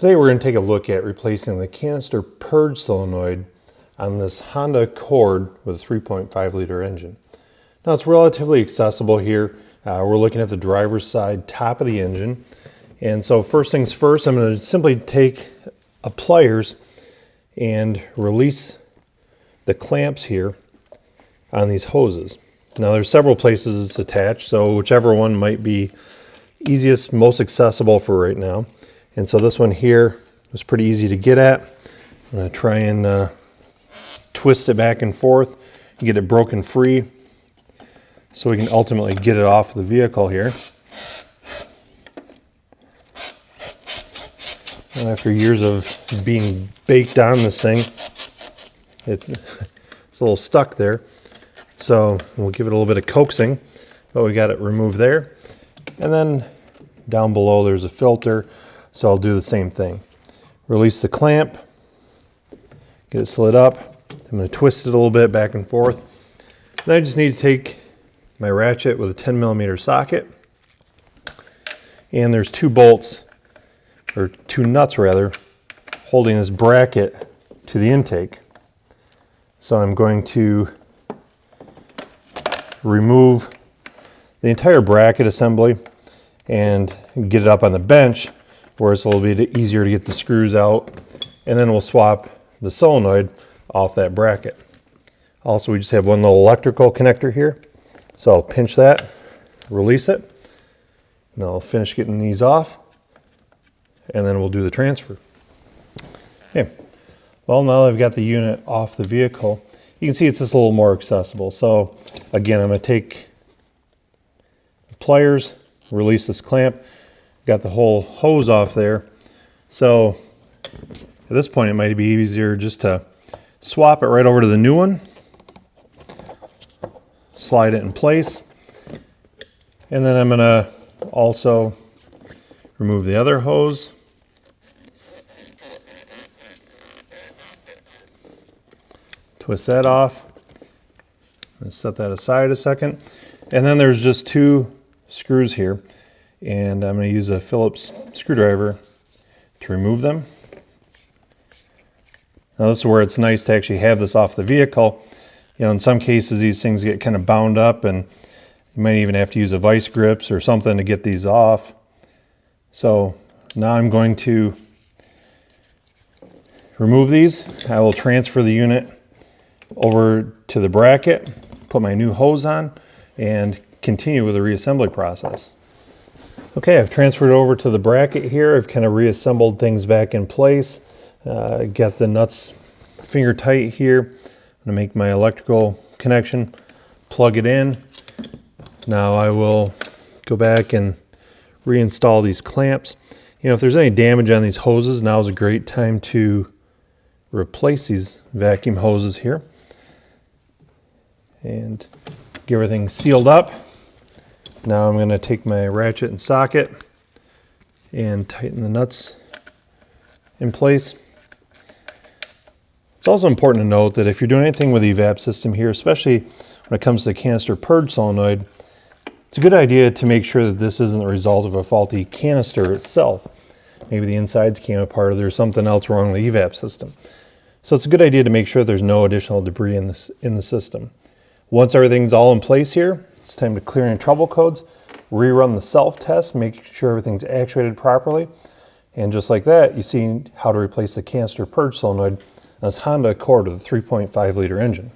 Today we're going to take a look at replacing the canister purge solenoid on this Honda Accord with a 3.5 liter engine. Now it's relatively accessible here. We're looking at the driver's side top of the engine. And so first things first, I'm going to simply take a pliers and release the clamps here on these hoses. Now there's several places it's attached, so whichever one might be easiest, most accessible for right now. And so this one here was pretty easy to get at. I'm going to try and twist it back and forth and get it broken free so we can ultimately get it off the vehicle here. And after years of being baked on this thing, it's a little stuck there. So we'll give it a little bit of coaxing, but we got it removed there. And then down below there's a filter. So I'll do the same thing. Release the clamp, get it slid up. I'm going to twist it a little bit back and forth. Then I just need to take my ratchet with a 10mm socket. And there's two bolts, or two nuts rather, holding this bracket to the intake. So I'm going to remove the entire bracket assembly and get it up on the bench where it's a little bit easier to get the screws out, and then we'll swap the solenoid off that bracket. Also, we just have one little electrical connector here, so I'll pinch that, release it, and I'll finish getting these off, and then we'll do the transfer. Okay, well, now that I've got the unit off the vehicle, you can see it's just a little more accessible. So again, I'm going to take the pliers, release this clamp. Got the whole hose off there. So at this point it might be easier just to swap it right over to the new one, slide it in place, and then I'm going to also remove the other hose, twist that off, and set that aside a second. And then there's just two screws here, and I'm going to use a Phillips screwdriver to remove them. Now this is where it's nice to actually have this off the vehicle. You know, in some cases these things get kind of bound up, and you might even have to use a vice grips or something to get these off. So now I'm going to remove these. I will transfer the unit over to the bracket, put my new hose on, and continue with the reassembly process. Okay, I've transferred over to the bracket here. I've kind of reassembled things back in place. Got the nuts finger tight here. I'm going to make my electrical connection, plug it in. Now I will go back and reinstall these clamps. You know, if there's any damage on these hoses, now is a great time to replace these vacuum hoses here and get everything sealed up. Now I'm going to take my ratchet and socket and tighten the nuts in place. It's also important to note that if you're doing anything with the evap system here, especially when it comes to the canister purge solenoid, it's a good idea to make sure that this isn't the result of a faulty canister itself. Maybe the insides came apart or there's something else wrong with the evap system. So it's a good idea to make sure there's no additional debris in the system. Once everything's all in place here, it's time to clear any trouble codes, rerun the self-test, make sure everything's actuated properly. And just like that, you see how to replace the canister purge solenoid on this Honda Accord with a 3.5 liter engine.